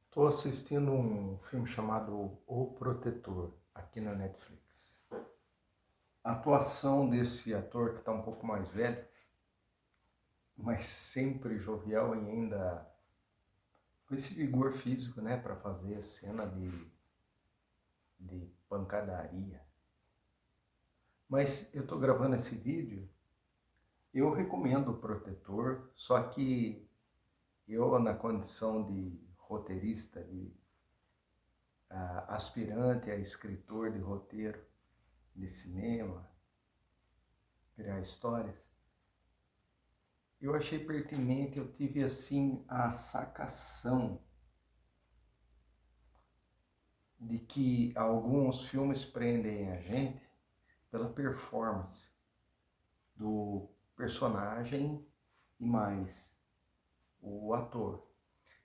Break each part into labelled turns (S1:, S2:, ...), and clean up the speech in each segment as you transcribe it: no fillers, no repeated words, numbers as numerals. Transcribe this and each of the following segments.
S1: Estou assistindo um filme chamado O Protetor, aqui na Netflix. A atuação desse ator que está um pouco mais velho, mas sempre jovial e ainda com esse vigor físico, né, para fazer cena de pancadaria. Mas eu estou gravando esse vídeo, eu recomendo O Protetor, só que eu, na condição de roteirista, de aspirante a escritor de roteiro de cinema, criar histórias, eu achei pertinente, eu tive assim a sacação de que alguns filmes prendem a gente pela performance do personagem e mais o ator.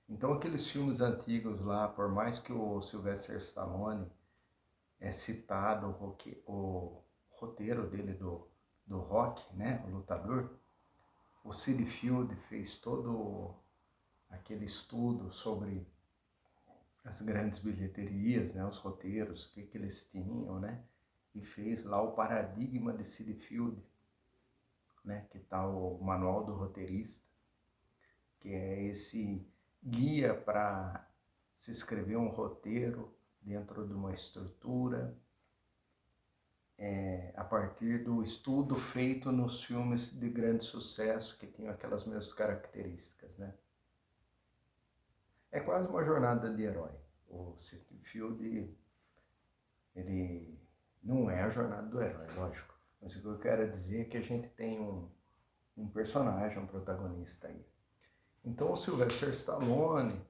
S1: Então aqueles filmes antigos lá, por mais que o Sylvester Stallone é citado o roteiro dele do Rock, né, o lutador, o Sid Field fez todo aquele estudo sobre as grandes bilheterias, né, os roteiros, o que eles tinham, né, e fez lá o paradigma de Sid Field, né, que está o manual do roteirista, que é esse guia para se escrever um roteiro dentro de uma estrutura, a partir do estudo feito nos filmes de grande sucesso que tinham aquelas mesmas características, né. É quase uma jornada de herói. O Sid Field, ele não é a jornada do herói, lógico. Mas o que eu quero dizer é que a gente tem um personagem, um protagonista aí. Então o Sylvester Stallone,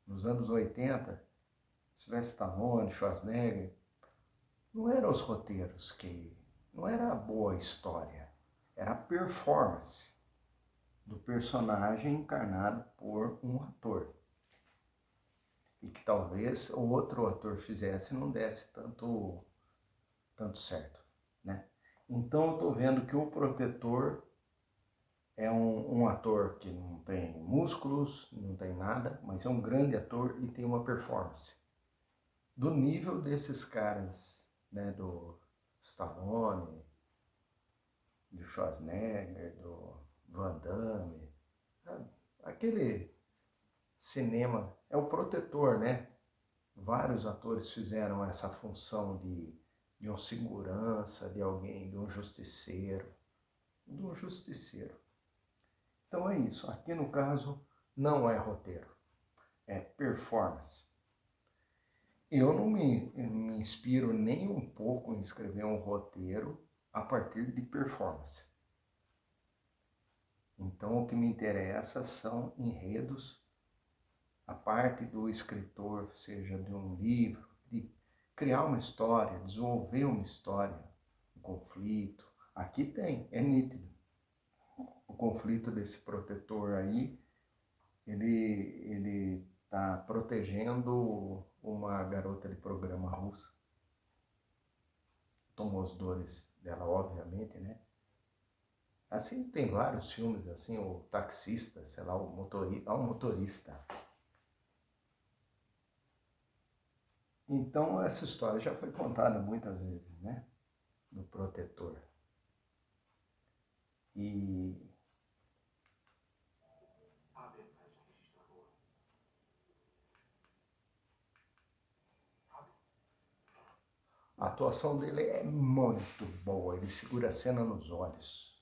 S1: nos anos 80, Sylvester Stallone, Schwarzenegger, não eram os roteiros não era a boa história, era a performance do personagem encarnado por um ator. E que talvez outro ator fizesse e não desse tanto certo, né? Então eu estou vendo que o Protetor é um ator que não tem músculos, não tem nada, mas é um grande ator e tem uma performance do nível desses caras, né, do Stallone, do Schwarzenegger, do Van Damme, sabe? Aquele cinema é o Protetor, né? Vários atores fizeram essa função de um segurança, de alguém, de um justiceiro, Então é isso. Aqui no caso não é roteiro, é performance. Eu não me inspiro nem um pouco em escrever um roteiro a partir de performance. Então o que me interessa são enredos, a parte do escritor, seja de um livro, de criar uma história, desenvolver uma história, um conflito. Aqui tem, é nítido. O conflito desse protetor aí, ele está protegendo uma garota de programa russa. Tomou as dores dela, obviamente, né? Assim, tem vários filmes, assim, o taxista, sei lá, o motorista. Então, essa história já foi contada muitas vezes, né? Do protetor. E a atuação dele é muito boa, ele segura a cena nos olhos.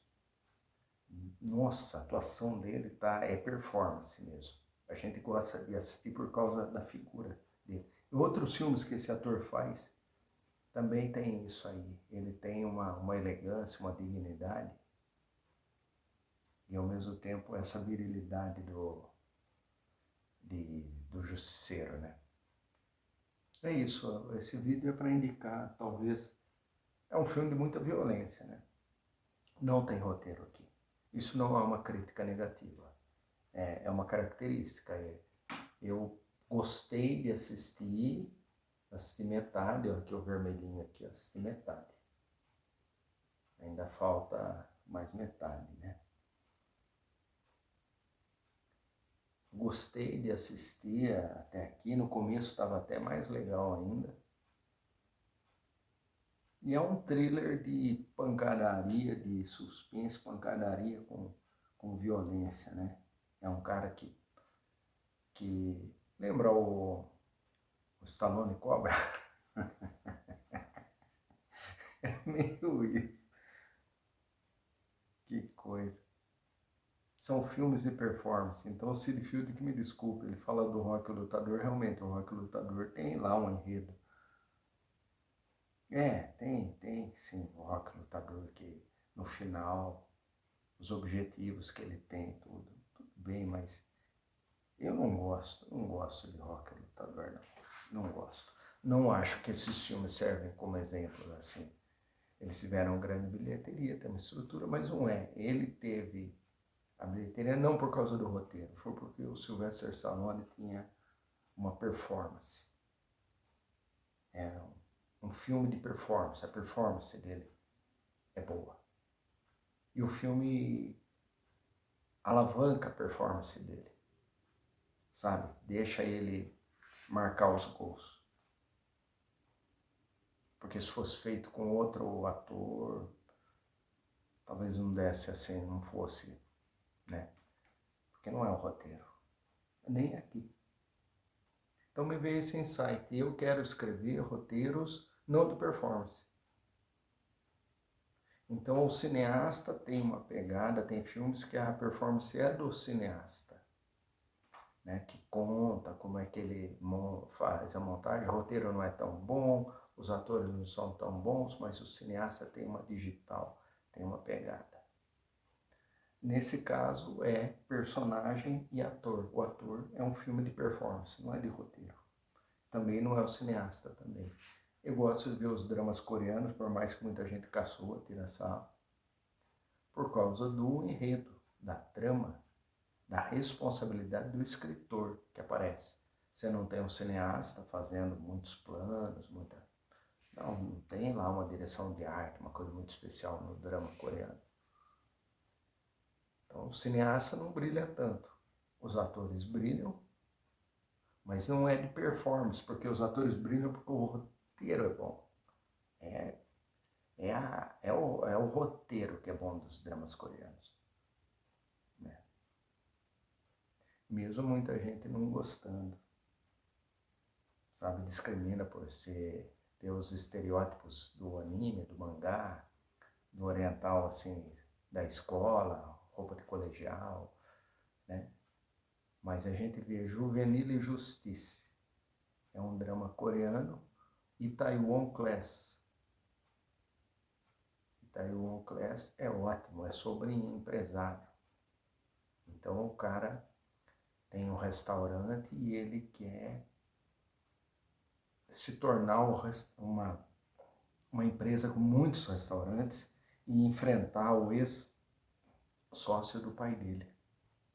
S1: Nossa, a atuação dele é performance mesmo. A gente gosta de assistir por causa da figura dele. E outros filmes que esse ator faz também tem isso aí. Ele tem uma elegância, uma dignidade e ao mesmo tempo essa virilidade do justiceiro, né? É isso, esse vídeo é para indicar, talvez, é um filme de muita violência, né? Não tem roteiro aqui. Isso não é uma crítica negativa, é uma característica. Eu gostei de assisti metade, ó, aqui o vermelhinho aqui, assisti metade. Ainda falta mais metade, né? Gostei de assistir até aqui, no começo estava até mais legal ainda. E é um thriller de pancadaria, de suspense, pancadaria com violência, né? É um cara que lembra o Stallone Cobra? É meio isso. Que coisa. São filmes de performance. Então o Sid Field que me desculpe, ele fala do Rock Lutador, realmente o Rock Lutador tem lá um enredo. Tem sim o Rock Lutador que no final, os objetivos que ele tem, tudo bem, mas eu não gosto de Rock Lutador, não gosto. Não acho que esses filmes servem como exemplos assim. Eles tiveram grande bilheteria, tem uma estrutura, mas não é. Ele teve a bilheteria não por causa do roteiro, foi porque o Sylvester Stallone tinha uma performance. É um filme de performance, a performance dele é boa. E o filme alavanca a performance dele, sabe? Deixa ele marcar os gols. Porque se fosse feito com outro ator, talvez não desse assim, não fosse, né? Porque não é o roteiro, nem aqui. Então me veio esse insight, eu quero escrever roteiros não de performance. Então o cineasta tem uma pegada, tem filmes que a performance é do cineasta, né? Que conta como é que ele faz a montagem, o roteiro não é tão bom, os atores não são tão bons, mas o cineasta tem uma digital, tem uma pegada. Nesse caso é personagem e ator. O ator é um filme de performance, não é de roteiro. Também não é o cineasta também. Eu gosto de ver os dramas coreanos, por mais que muita gente caçoa, tira sarro, por causa do enredo, da trama, da responsabilidade do escritor que aparece. Você não tem um cineasta fazendo muitos planos, não tem lá uma direção de arte, uma coisa muito especial no drama coreano. Então o cineasta não brilha tanto. Os atores brilham, mas não é de performance, porque os atores brilham porque o roteiro é bom. É o roteiro que é bom dos dramas coreanos, né? Mesmo muita gente não gostando, sabe? Discrimina por ter os estereótipos do anime, do mangá, do oriental, assim, da escola, roupa de colegial, né? Mas a gente vê Juvenil e Justice, é um drama coreano, e Taiwan Class. Taiwan Class é ótimo, é sobre empresário. Então o cara tem um restaurante e ele quer se tornar uma empresa com muitos restaurantes e enfrentar o ex-sócio do pai dele.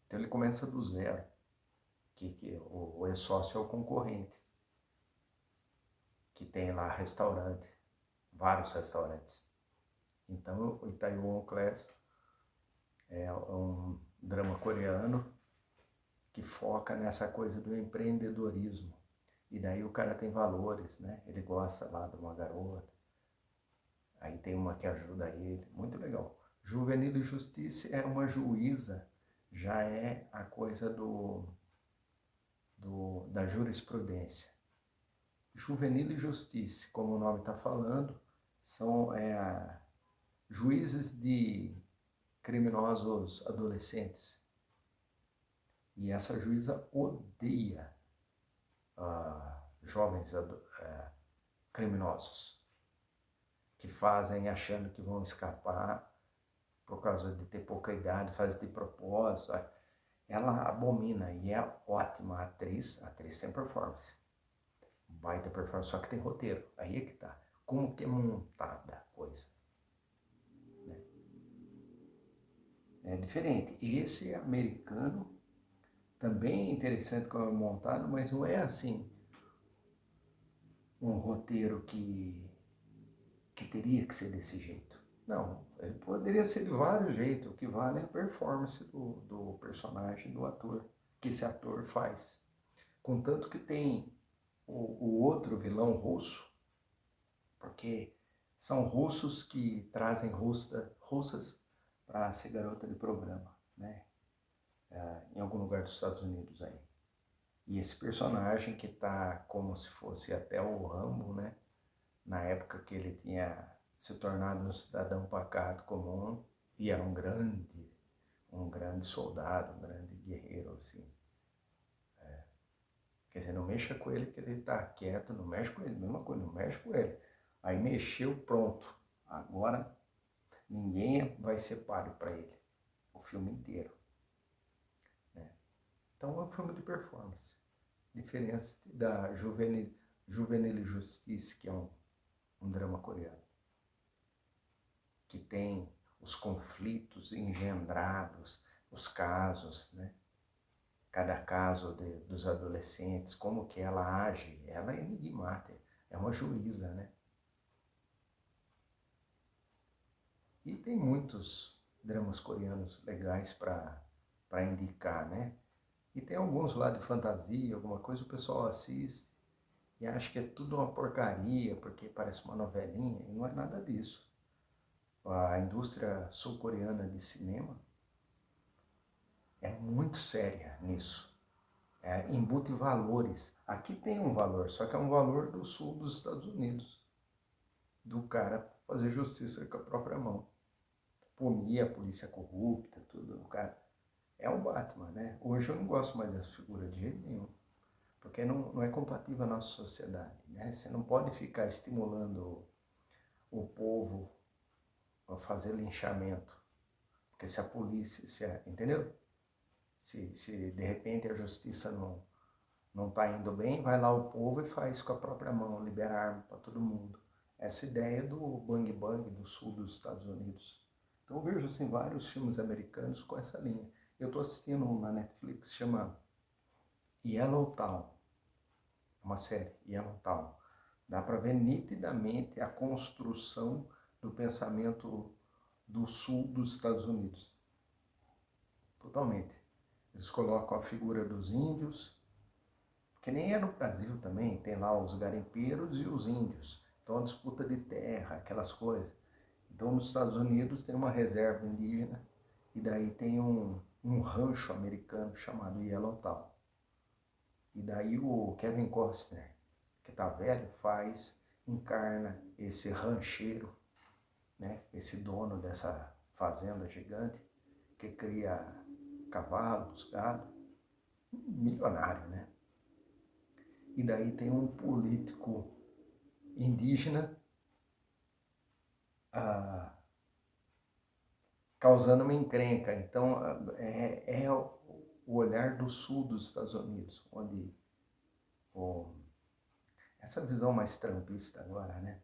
S1: Então ele começa do zero, que o ex-sócio é o concorrente, que tem lá restaurante, vários restaurantes. Então o Itaewon Class é um drama coreano que foca nessa coisa do empreendedorismo. E daí o cara tem valores, né? Ele gosta lá de uma garota. Aí tem uma que ajuda ele. Muito legal. Juvenil e Justiça é uma juíza, já é a coisa da jurisprudência. Juvenil e Justiça, como o nome está falando, são juízes de criminosos adolescentes. E essa juíza odeia jovens criminosos que fazem achando que vão escapar por causa de ter pouca idade, faz de propósito. Ela abomina e é ótima atriz tem performance, baita performance, só que tem roteiro, aí é que tá, como que é montada a coisa, né? É diferente. Esse americano também é interessante como é montado, mas não é assim um roteiro que teria que ser desse jeito. Não, ele poderia ser de vários jeitos, o que vale é a performance do personagem, do ator, que esse ator faz. Contanto que tem o outro vilão russo, porque são russos que trazem russas para ser garota de programa, né? Em algum lugar dos Estados Unidos aí. E esse personagem que tá como se fosse até o Rambo, né? Na época que ele tinha se tornado um cidadão pacato comum e era um grande soldado, um grande guerreiro, assim. Quer dizer, não mexa com ele que ele tá quieto, não mexe com ele, mesma coisa, não mexe com ele. Aí mexeu, pronto. Agora ninguém vai ser páreo para ele, o filme inteiro. Né? Então é um filme de performance. Diferença da Juvenile Justice, que é um drama coreano, que tem os conflitos engendrados, os casos, né? Cada caso dos adolescentes, como que ela age, ela é enigmática, é uma juíza, né? E tem muitos dramas coreanos legais para indicar, né? E tem alguns lá de fantasia, alguma coisa, o pessoal assiste e acha que é tudo uma porcaria, porque parece uma novelinha, e não é nada disso. A indústria sul-coreana de cinema é muito séria nisso. Embute valores. Aqui tem um valor, só que é um valor do sul dos Estados Unidos. Do cara fazer justiça com a própria mão. Punir a polícia corrupta, tudo. O cara é o Batman, né? Hoje eu não gosto mais dessa figura de jeito nenhum. Porque não é compatível à nossa sociedade, né? Você não pode ficar estimulando o povo a fazer linchamento. Porque se a polícia, entendeu? Se de repente a justiça não está indo bem, vai lá o povo e faz com a própria mão, libera arma para todo mundo. Essa ideia do bang bang do sul dos Estados Unidos. Então eu vejo assim, vários filmes americanos com essa linha. Eu estou assistindo um na Netflix, chama Yellowtown, uma série, Yellowtown. Dá para ver nitidamente a construção do pensamento do sul dos Estados Unidos. Totalmente. Eles colocam a figura dos índios, que nem é no Brasil também, tem lá os garimpeiros e os índios. Então a disputa de terra, aquelas coisas. Então nos Estados Unidos tem uma reserva indígena e daí tem um rancho americano chamado Yellowtown. E daí o Kevin Costner, que tá velho, encarna esse rancheiro, né? Esse dono dessa fazenda gigante que cria cavalos, gado, milionário, né? E daí tem um político indígena causando uma encrenca. Então é o olhar do sul dos Estados Unidos, onde essa visão mais trumpista agora, né?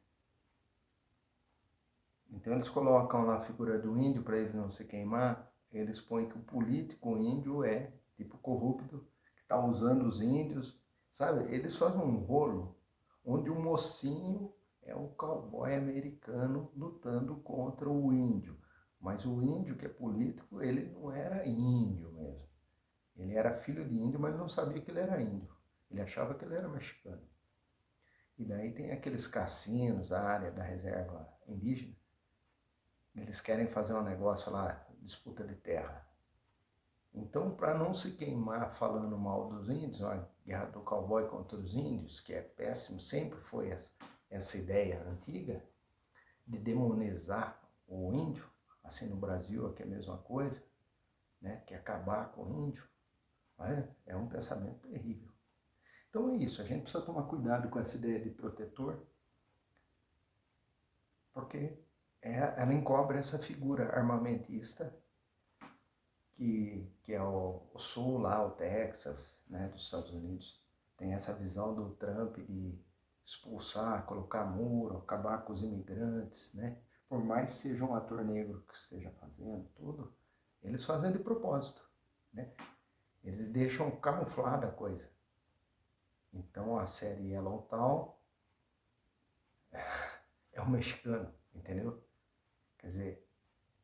S1: Então eles colocam lá a figura do índio para eles não se queimar, eles põem que o político índio é tipo corrupto, que está usando os índios, sabe? Eles fazem um rolo onde o mocinho é o cowboy americano lutando contra o índio. Mas o índio que é político, ele não era índio mesmo. Ele era filho de índio, mas não sabia que ele era índio. Ele achava que ele era mexicano. E daí tem aqueles cassinos, a área da reserva indígena. Eles querem fazer um negócio lá, disputa de terra. Então, para não se queimar falando mal dos índios, a guerra do cowboy contra os índios, que é péssimo, sempre foi essa ideia antiga de demonizar o índio, assim no Brasil aqui é a mesma coisa, né, que é acabar com o índio, é um pensamento terrível. Então é isso, a gente precisa tomar cuidado com essa ideia de protetor, porque ela encobre essa figura armamentista que é o sul lá, o Texas, né, dos Estados Unidos. Tem essa visão do Trump de expulsar, colocar muro, acabar com os imigrantes, né? Por mais que seja um ator negro que esteja fazendo tudo, eles fazem de propósito, né? Eles deixam camuflada a coisa. Então a série Yellowtown é um mexicano, entendeu? Quer dizer,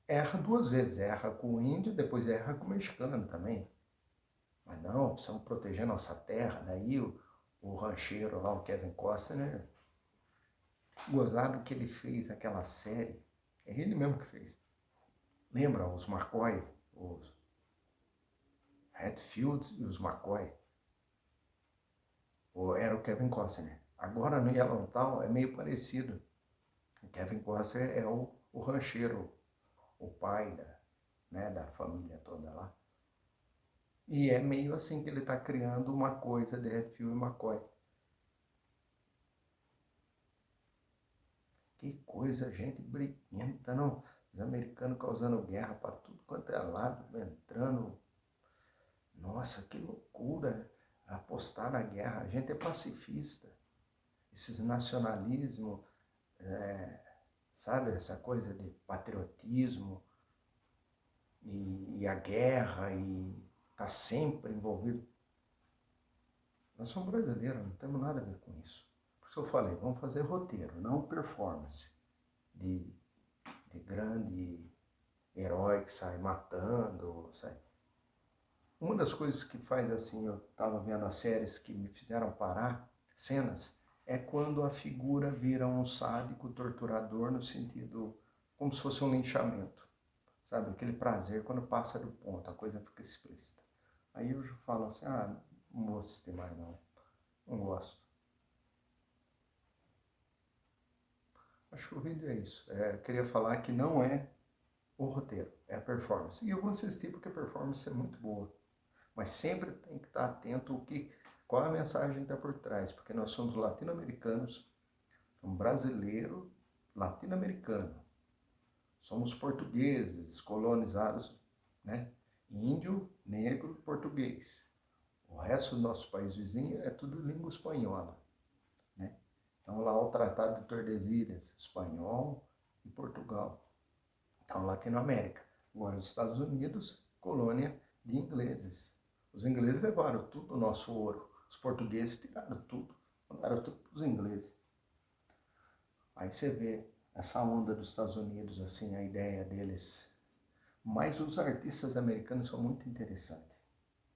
S1: erra duas vezes, erra com o índio, depois erra com o mexicano também. Mas não, precisamos proteger nossa terra. Daí o rancheiro lá, o Kevin Costner, gozado que ele fez aquela série, é ele mesmo que fez. Lembra os McCoy, os Hatfield e os McCoy? Era o Kevin Costner. Agora no Yellowstone é meio parecido. O Kevin Costner é o rancheiro, o pai da família toda lá. E é meio assim que ele está criando uma coisa de Hatfield e McCoy. Que coisa, gente briguenta, não? Os americanos causando guerra para tudo quanto é lado, entrando. Nossa, que loucura apostar na guerra. A gente é pacifista. Esses nacionalismo, sabe, essa coisa de patriotismo e a guerra e tá sempre envolvido. Nós somos brasileiros, não temos nada a ver com isso. Por isso eu falei, vamos fazer roteiro, não performance de grande herói que sai matando, sai. Uma das coisas que faz assim, eu estava vendo as séries que me fizeram parar, cenas, é quando a figura vira um sádico torturador no sentido, como se fosse um linchamento. Sabe, aquele prazer quando passa do ponto, a coisa fica explícita. Aí eu falo assim, não vou assistir mais não gosto. Acho que o vídeo é isso. Eu queria falar que não é o roteiro, é a performance. E eu vou assistir porque a performance é muito boa. Mas sempre tem que estar atento qual a mensagem que está por trás, porque nós somos latino-americanos, somos brasileiro, latino-americano, somos portugueses, colonizados, né? Índio, negro, português. O resto do nosso país vizinho é tudo língua espanhola, né? Então lá o Tratado de Tordesilhas, espanhol e Portugal. Então Latinoamérica. Agora os Estados Unidos, colônia de ingleses. Os ingleses levaram tudo o nosso ouro. Os portugueses tiraram tudo. Mandaram tudo para os ingleses. Aí você vê essa onda dos Estados Unidos, assim, a ideia deles. Mas os artistas americanos são muito interessantes.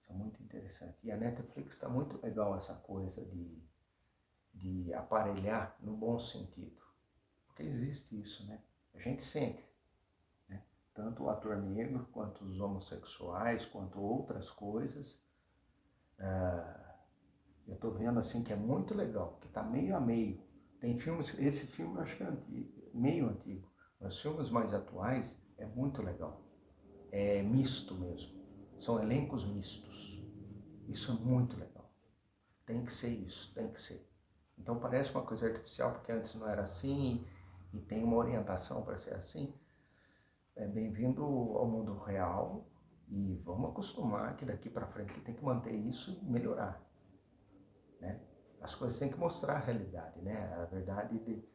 S1: São muito interessantes. E a Netflix está muito legal essa coisa de aparelhar no bom sentido. Porque existe isso, né? A gente sente. Né? Tanto o ator negro, quanto os homossexuais, quanto outras coisas. Eu estou vendo assim que é muito legal, que está meio a meio. Tem filmes, esse filme eu acho que é antigo, meio antigo, mas filmes mais atuais é muito legal. É misto mesmo, são elencos mistos. Isso é muito legal. Tem que ser isso, tem que ser. Então parece uma coisa artificial, porque antes não era assim, e tem uma orientação para ser assim. É bem-vindo ao mundo real e vamos acostumar que daqui para frente tem que manter isso e melhorar. Né? As coisas têm que mostrar a realidade, né? A verdade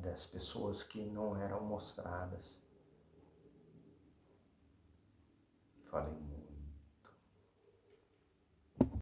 S1: das pessoas que não eram mostradas. Falei muito.